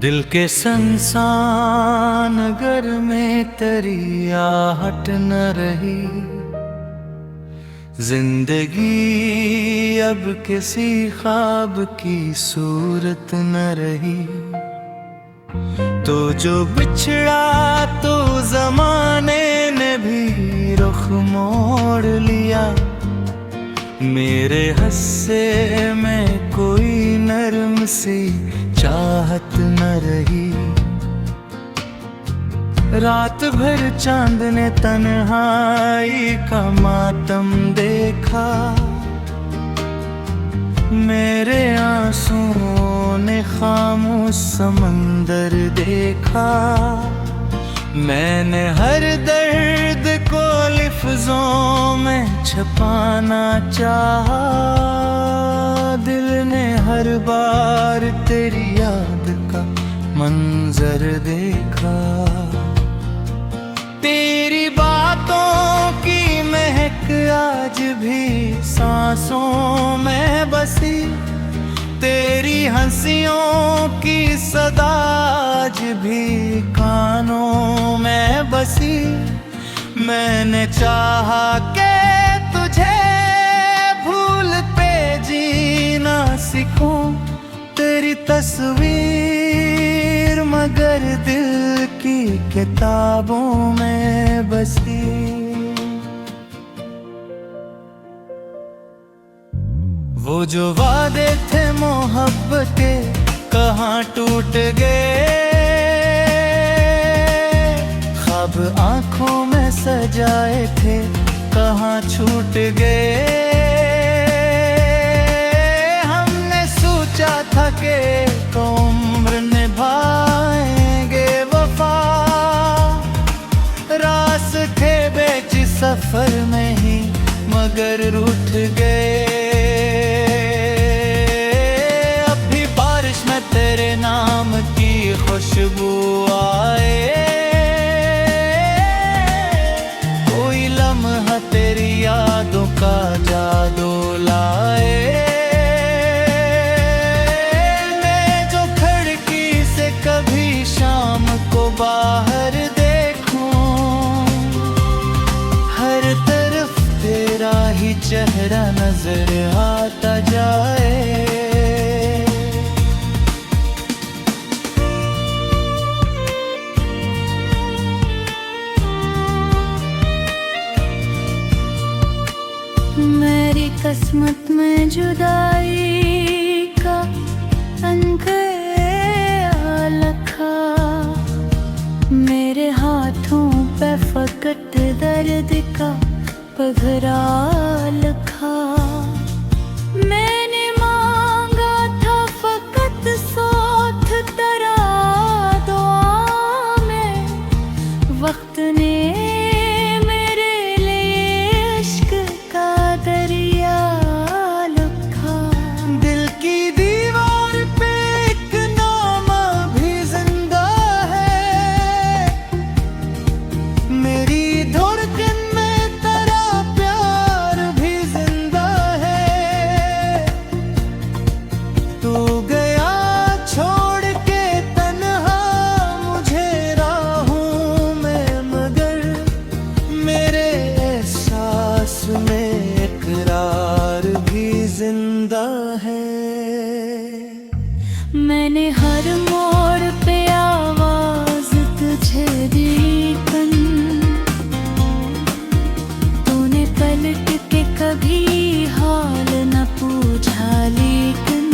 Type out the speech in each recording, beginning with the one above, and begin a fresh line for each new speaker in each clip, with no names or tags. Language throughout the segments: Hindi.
दिल के संसान घर में तेरी आहट न रही, जिंदगी अब किसी ख्वाब की सूरत न रही। तो जो बिछड़ा तो जमाने ने भी रुख मोड़ लिया, मेरे हस्से में कोई नरम सी चाहत न रही। रात भर चांद ने तन्हाई का मातम देखा, मेरे आंसुओं ने खामोश समंदर देखा। मैंने हर दर्द को लिफ्ज़ों में छुपाना चाहा, दिल ने हर बार तेरी याद का मंजर देखा। तेरी बातों की महक आज भी सांसों में बसी, तेरी हंसियों की सदा आज भी कानों में बसी। मैंने चाहा कि तुझे भूल पे जीना सीखूं, तेरी तस्वीर मगर दिल की किताबों में बसी। वो जो वादे थे मोहब्बत के कहाँ टूट गए, ख्वाब आंखों में सजाए थे कहाँ छूट गए। हमने सोचा था कि उम्र निभाएंगे वफा, रास्ते बेच सफर में ही मगर रूठ गए। तेरे नाम की खुशबू आए, कोई लम्हा तेरी यादों का जादू लाए। मैं जो खिड़की से कभी शाम को बाहर देखूं, हर तरफ तेरा ही चेहरा नजर आता जाए।
मेरी किस्मत में जुदाई का अंक लिखा, मेरे हाथों पे फकत दर्द का पगरा लिखा। मैंने मांगा था फकत साथ तेरा दुआ में, वक्त ने
जिंदा है।
मैंने हर मोड़ पे आवाज तुझे दी कन, तूने पलट के कभी हाल न पूछा, लेकिन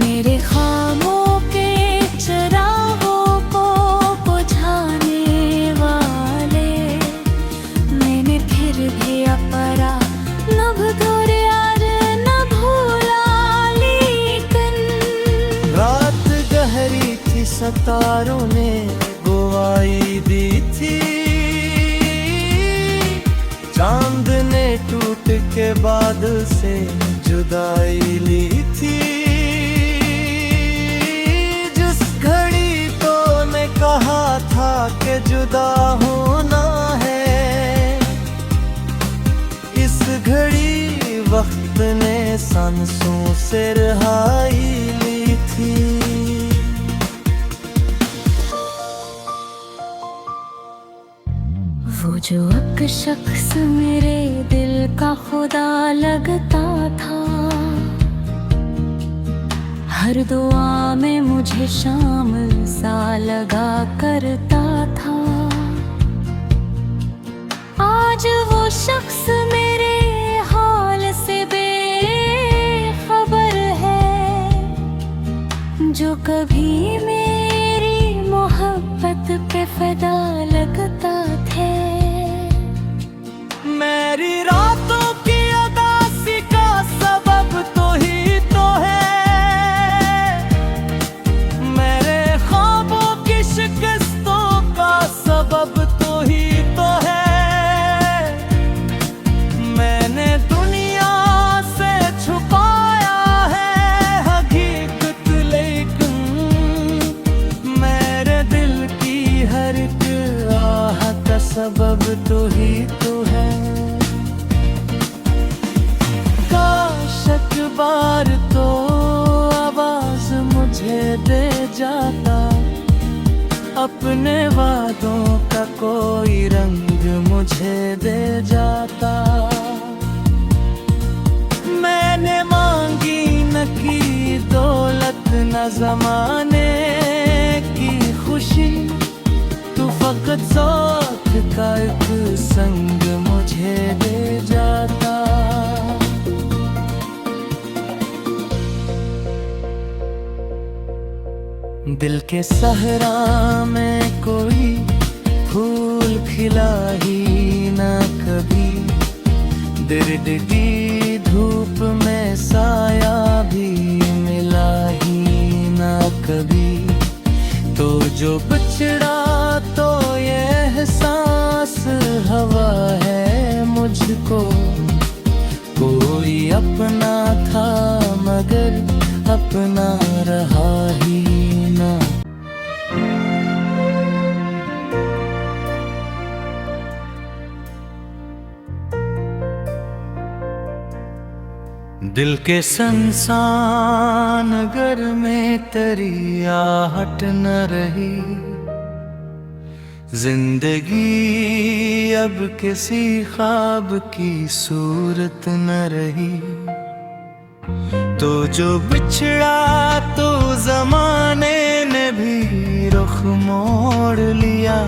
मेरे ख्वाबों के चिरागों को बुझाने वाले, मैंने फिर भी अपरा लब तोरे यार न भूला। लेकिन
रात गहरी थी सितारों ने गुवाही दी थी, चांद ने टूट के बादल से जुदाई ली थी। जिस घड़ी तो ने कहा था कि जुदा होना है, इस घड़ी वक्त ने सांसों से रिहाई ली थी। थी।
वो जो एक शख्स मेरे दिल का खुदा लगता था, हर दुआ में मुझे शामिल सा लगा करता था। आज वो शख्स मेरे हाल से बेखबर है, जो कभी मेरी मोहब्बत पे फिदा लगता थे।
मेरी रातों की उदासी का सबब तो ही तो है, मेरे ख्वाबों की शिकस्तों का सबब तो ही तो है। मैंने दुनिया से छुपाया है हकीकत, लेकिन मेरे दिल की हर एक आह का सबब तो ही तो है। काश बार तो आवाज मुझे दे जाता, अपने वादों का कोई रंग मुझे दे जाता। मैंने मांगी न की दौलत न जमाने की खुशी, तू फकत ज़ौक़ का एक संग मुझे दे जाता। दिल के सहरा में कोई फूल खिला ही ना कभी, दर्द की धूप में साया भी मिला ही ना कभी। तो जो बिछड़ा तो ये एहसास हवा है मुझको, कोई अपना था मगर अपना रहा ही ना। दिल के संसान घर में तेरी आहट न रही, जिंदगी अब किसी ख्वाब की सूरत न रही। तो जो बिछड़ा तो जमाने ने भी रुख मोड़ लिया,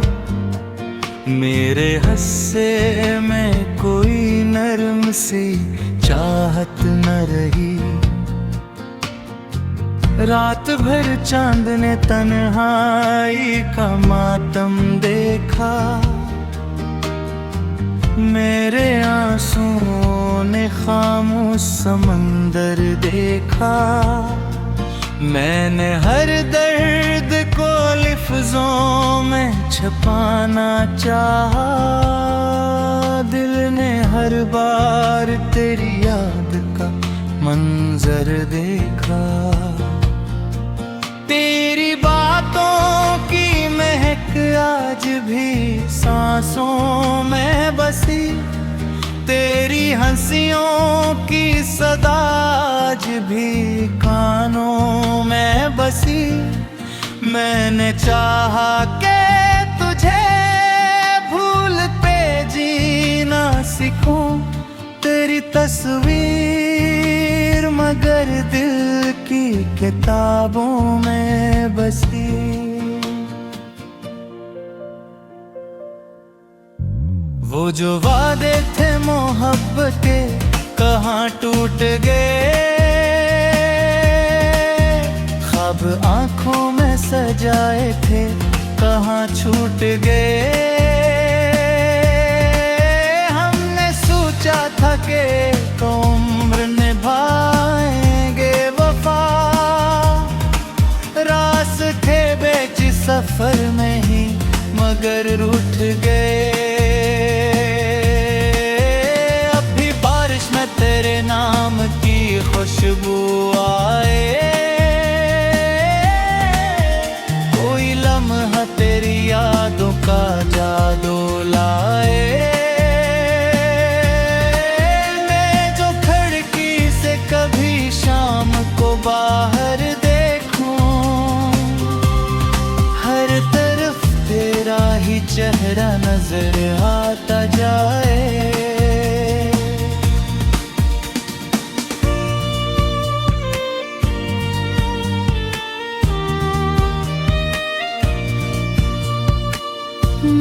मेरे हस्से में कोई नरम सी चाहत न रही। रात भर चांद ने तन्हाई का मातम देखा, मेरे आंसुओं ने खामोश समंदर देखा। मैंने हर दर्द को लिफ्ज़ों में छुपाना चाहा, दिल ने हर बार तेरी याद का मंजर देखा। तेरी बातों की महक आज भी सांसों में बसी, तेरी हंसियों की सदा आज भी कानों में बसी। मैंने चाहा के तुझे भूल पे जीना सीखूं, तेरी तस्वीर मगर दिल की किताबों में बसी। वो जो वादे थे मोहब्बत के कहाँ टूट गए, ख्वाब आंखों में सजाए थे कहाँ छूट गए। हमने सोचा था कि उम्र निभाएंगे वफा, रास्ते बेच सफर में ही मगर रूठ गए। तेरे नाम की खुशबू आए, कोई लम्हा तेरी यादों का जादू लाए। मैं जो खिड़की से कभी शाम को बाहर देखूं, चेहरा नजर आता जाए।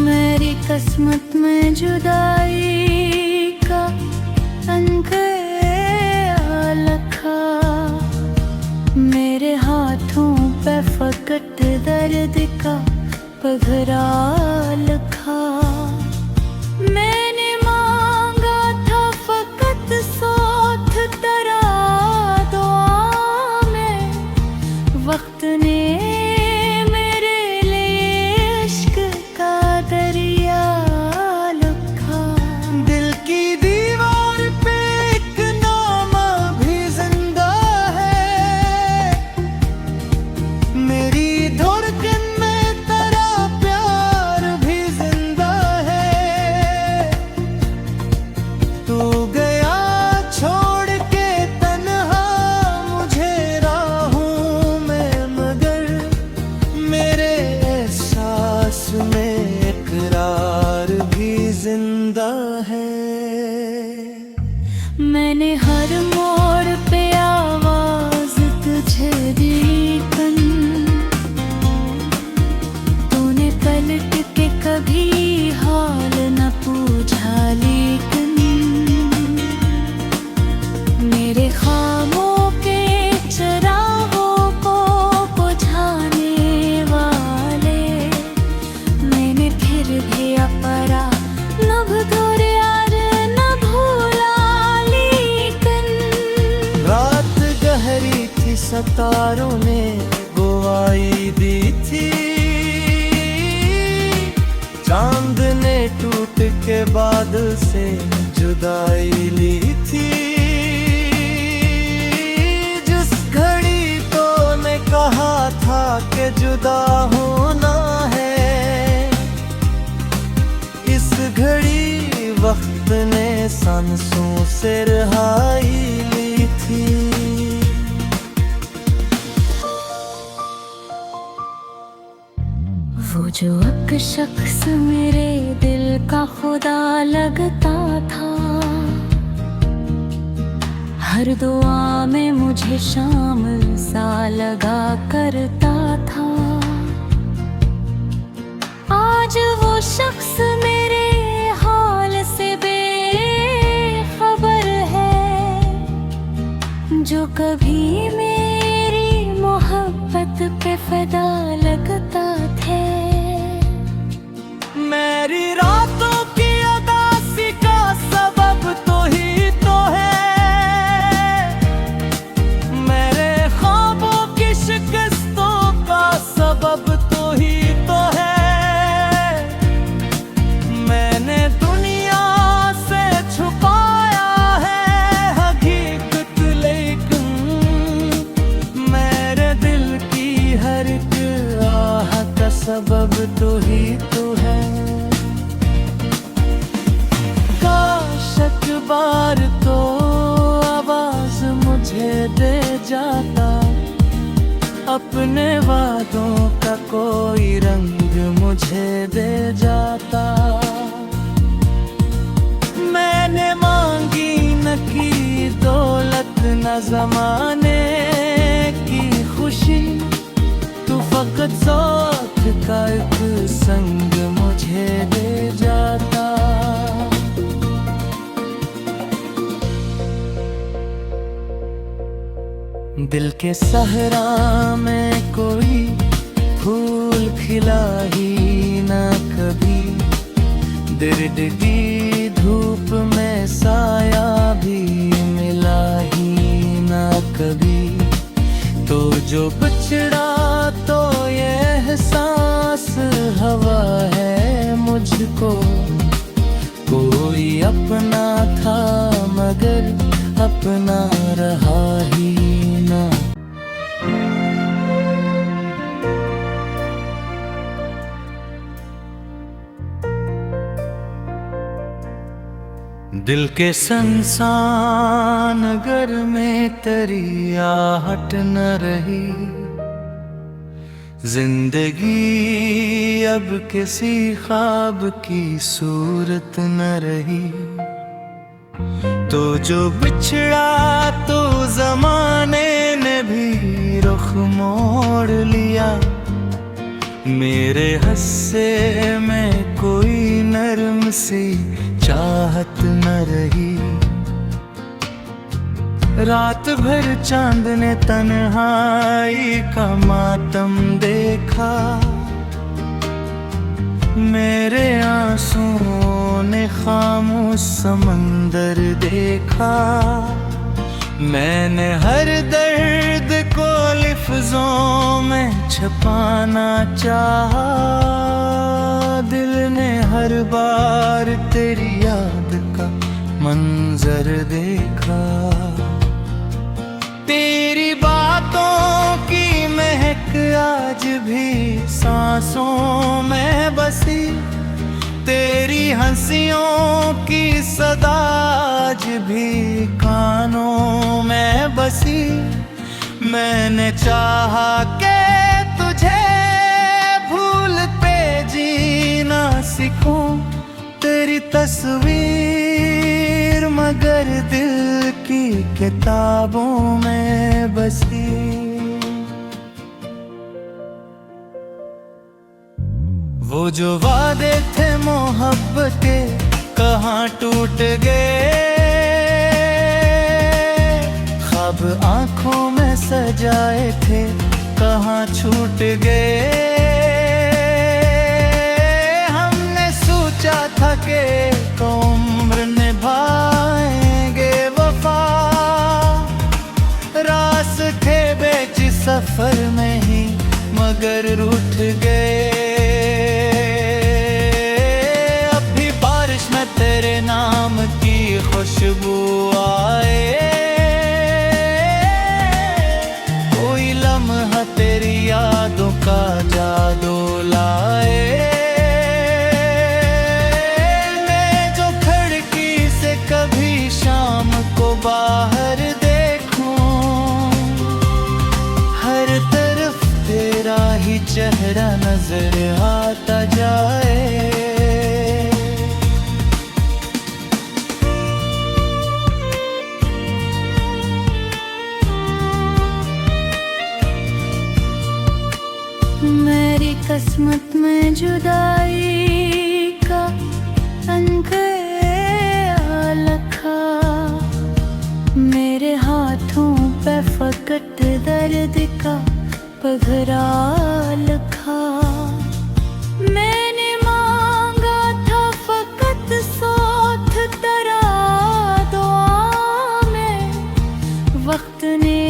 मेरी किस्मत में जुदाई का अंक लिखा, मेरे हाथों पे फकत दर्द का पगरा लिखा। मैंने मांगा था फकत साथ तेरा दुआ में, वक्त ने मेरे लिए इश्क का दरिया लिखा।
दिल की दीवार पे एक नाम भी जिंदा है, मेरी धड़कन में तेरा प्यार भी जिंदा है। तू गया छोड़ के तन्हा मुझे राहों में, मगर मेरे एहसास में इकरार भी जिंदा है।
मैंने हर मोड़ पे आवाज तुझे दी कन, तूने पलट के कभी हाल न पूछा, लेकिन मेरे ख्वाबों के चरागों को बुझाने वाले, मैंने फिर भी अपरा लब तोरे यार न भूला, लेकिन
रात गहरी थी सितारों ने गुवाही दी थी, चांद ने टूट के बादल से जुदाई ली थी। जिस घड़ी तो ने कहा था कि जुदा होना है, इस घड़ी वक्त ने सांसों से रिहाई ली थी।
वो जो एक शख्स मेरे दिल का खुदा लगता था, हर दुआ में मुझे शामिल सा लगा करता था। आज वो शख्स मेरे हाल से बेखबर है, जो कभी मेरी मोहब्बत पे फिदा लगता थे।
मेरी रातों की उदासी का सबब तो ही तो है, मेरे ख्वाबों की शिकस्तों का सबब तो ही तो है। मैंने दुनिया से छुपाया है हकीकत, लेकिन मेरे दिल की हर एक आह का सबब तो ही तो है। काश बार तो आवाज मुझे दे जाता, अपने वादों का कोई रंग मुझे दे जाता। मैंने मांगी न की दौलत न जमाने की खुशी, तू फकत ज़ौक़ का एक संग मुझे दे जाता। दिल के सहरा में कोई फूल खिला ही ना कभी, दर्द की धूप में साया भी मिला ही ना कभी। तो जो बिछड़ा तो ये एहसास हवा है मुझको, कोई अपना था मगर अपना रहा ही ना। दिल के संसान घर में तेरी आहट न रही, जिंदगी अब किसी ख्वाब की सूरत न रही, तो जो बिछड़ा तो जमाने ने भी रुख मोड़ लिया। मेरे हस्से में कोई नरम सी चाहत न रही। रात भर चांद ने तन्हाई का मातम देखा, मेरे आंसुओं ने खामोश समंदर देखा। मैंने हर दर्द को लिफ्ज़ों में छुपाना चाहा, दिल ने हर बार तेरी याद का मंजर देखा। तेरी बातों की महक आज भी सांसों में बसी, तेरी हंसियों की सदा आज भी कानों में बसी। मैंने चाहा कि तुझे भूल पे जीना सीखूं, तेरी तस्वीर मगर दिल की किताबों में बसी। वो जो वादे थे मोहब्बत के कहाँ टूट गए, ख्वाब आंखों में सजाए थे कहाँ छूट गए। हमने सोचा था कि उम्र निभाएंगे वफा, रास्ते बेच सफर में ही मगर रूठ गए। अब भी बारिश में तेरे नाम की खुशबू आए, कोई लम्हा तेरी यादों का जादू लाए। मैं जो खिड़की से कभी शाम को बाहर देखूं, हर तरफ तेरा ही चेहरा नजर आता जाए।
मेरी किस्मत में जुदाई का अंक लिखा, मेरे हाथों पे फकत दर्द का पगरा लिखा। मैंने मांगा था फकत साथ तेरा दुआ में, वक्त ने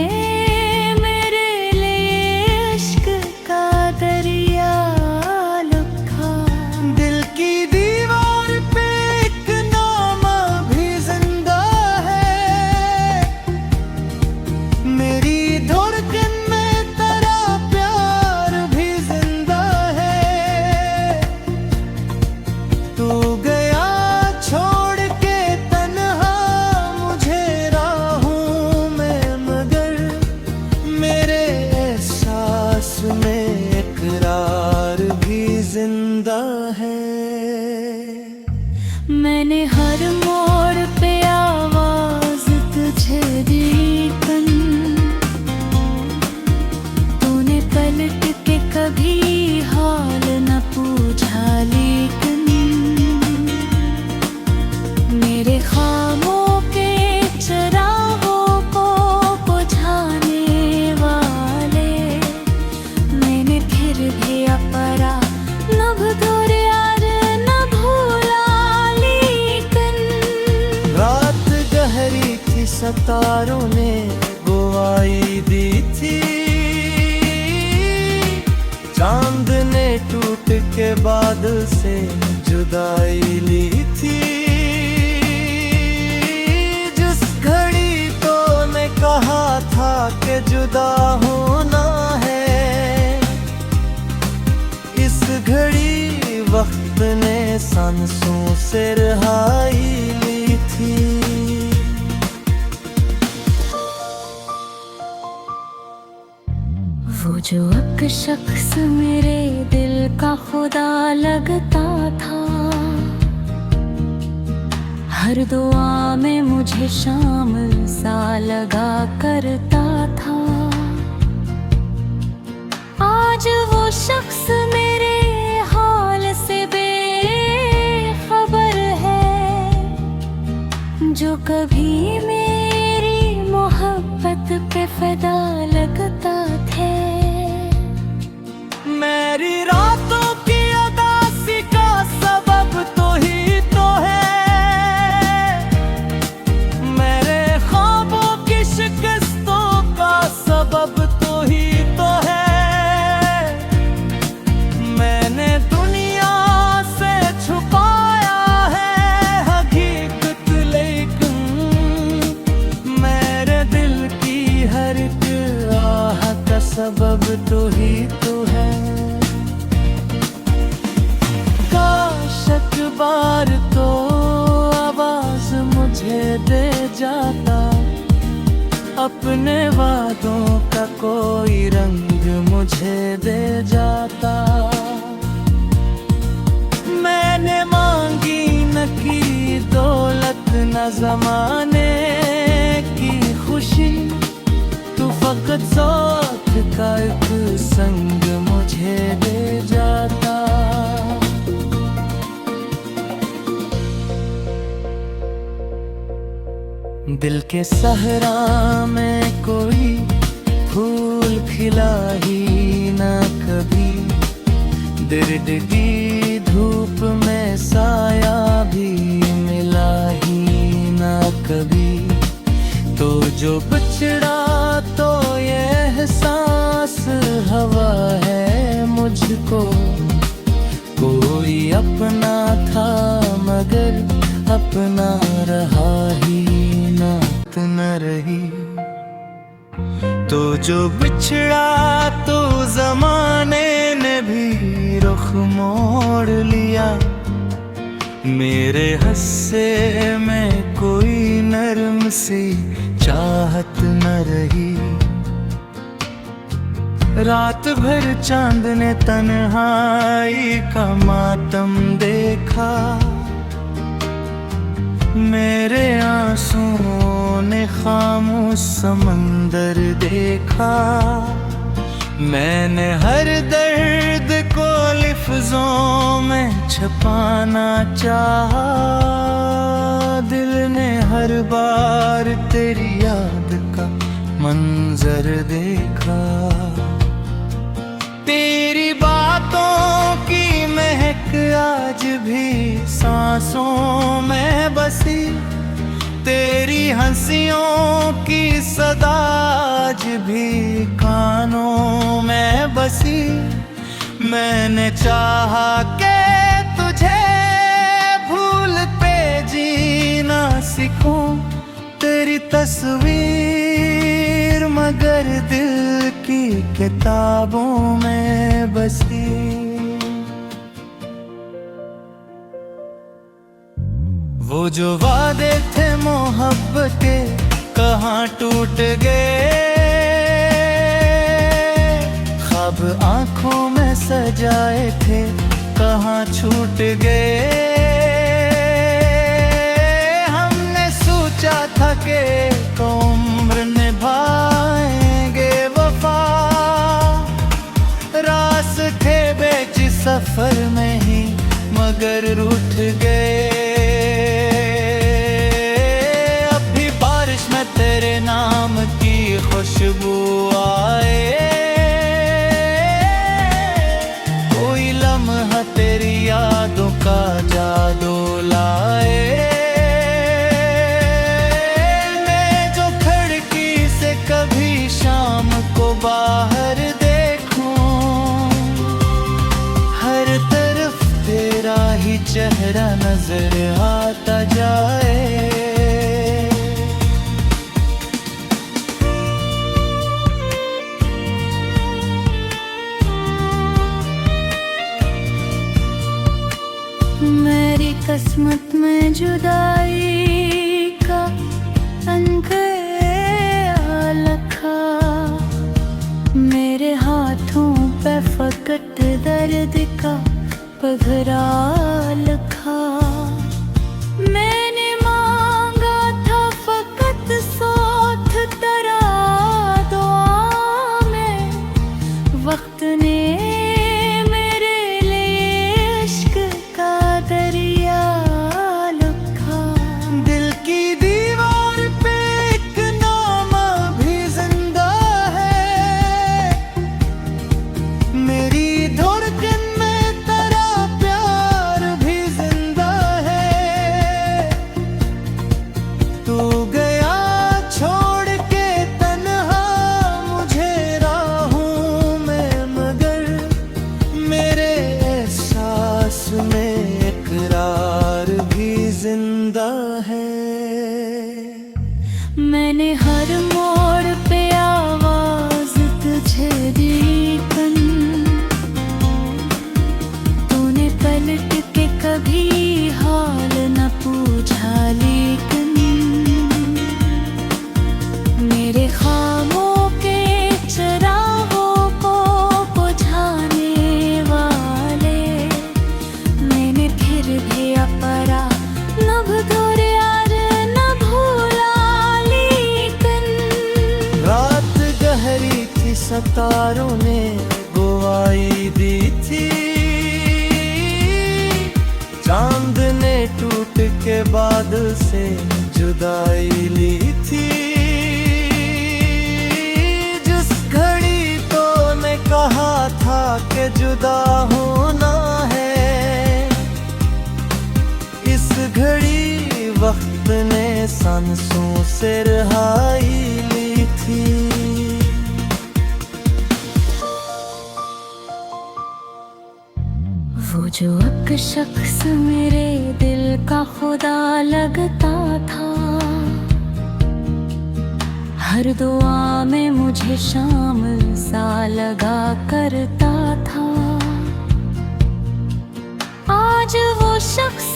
मेरे लिए इश्क का दरिया लिखा।
दिल की दीवार पे एक नाम भी जिंदा है, मेरी धड़कन में तेरा प्यार भी जिंदा है। तू गया छोड़ के तन्हा मुझे राहों में, मगर मेरे एहसास में इकरार भी जिंदा है।
मैंने हर मोड़ पे आवाज तुझे दी कन, तूने पलट के कभी हाल न पूछा, लेकिन मेरे ख्वाबों के चरागों को बुझाने वाले, मैंने फिर भी अपरा नभ तोरे यार न भूला, लेकिन
रात गहरी थी सितारों ने गुवाही दी थी, चांद ने टूट के बादल से जुदाई ली थी। जिस घड़ी तो ने कहा था कि जुदा होना है, इस घड़ी वक्त ने सांसों से रिहाई ली थी।
वो जो एक शख्स मेरे दिल का खुदा लगता था। हर दुआ में मुझे शामिल सा लगा करता था। आज वो शख्स मेरे हाल से बेखबर है, जो कभी मेरी मोहब्बत पे फिदा लगता थे।
मेरी रातों की उदासी का सबब तो ही तो है, मेरे ख्वाबों की शिकस्तों का सबब तो ही तो है। मैंने दुनिया से छुपाया है हकीकत, लेकिन मेरे दिल की हर एक आह का सबब तो ही तो है। काश बार तो आवाज मुझे दे जाता, अपने वादों का कोई रंग मुझे दे जाता। मैंने मांगी न की दौलत न जमाने की खुशी, तू फकत ज़ौक़ का एक संग मुझे दे जाता। दिल के सहरा में कोई फूल खिला ही ना कभी, दर्द की धूप में साया भी मिला ही ना कभी। तो जो बिछड़ा तो ये एहसास हवा है मुझको, कोई अपना था मगर अपना रहा ही न रही। तो जो बिछड़ा तो जमाने ने भी रुख मोड़ लिया, मेरे हस्से में कोई नरम सी चाहत न रही। रात भर चांद ने तन्हाई का मातम देखा, मेरे आंसुओं ने खामोश समंदर देखा। मैंने हर दर्द को लिफ्ज़ों में छुपाना चाहा, दिल ने हर बार तेरी याद का मंजर देखा। तेरी बातों की महक आज भी सांसों में बसी, तेरी हंसियों की सदा आज भी कानों में बसी। मैंने चाहा कि तुझे भूल पे जीना सीखूं, तेरी तस्वीर मगर दिल की किताबों में बसी। वो जो वादे थे मोहब्बत के कहाँ टूट गए, ख्वाब आंखों में सजाए थे कहाँ छूट गए। हमने सोचा था कि उम्र निभाएंगे वफा, रास्ते बेच सफर में ही मगर रूठ गए। अभी बारिश में तेरे नाम की खुशबू आए, कोई लम्हा तेरी यादों का जादू लाए। मैं जो खिड़की से कभी शाम को बाहर देखूं, हर तरफ तेरा ही चेहरा नजर आता जाए।
मेरी किस्मत में जुदाई का अंक लिखा, मेरे हाथों पधरा लखा। मैंने मांगा था फकत सोथ तरा दुआ में, वक्त ने मेरे लिए इश्क का दरिया लखा।
दिल की दीवार पे एक नाम भी जिंदा है, मेरी धड़कन में तेरा प्यार भी जिंदा है। तू गया छोड़ के तन्हा मुझे राहों में, मगर मेरे एहसास में इकरार भी जिंदा है।
मैंने हर मोड़ पे आवाज तुझे दी कन, तूने पलट के कभी हाल न पूछा लेकिन। मेरे ख्वाबों के चरागों को बुझाने वाले, मैंने फिर भी अपरा नभ धोरे यार न भूला लेकिन।
रात गहरी थी सितारों ने गुवाही दी थी, चांद ने टूट के बादल से जुदाई ली थी। जिस घड़ी तो ने कहा था कि जुदा होना है, इस घड़ी वक्त ने सांसों से रिहाई ली थी।
वो जो एक शख्स मेरे दिल का खुदा लगता था, हर दुआ में मुझे शामिल सा लगा करता था। आज वो शख्स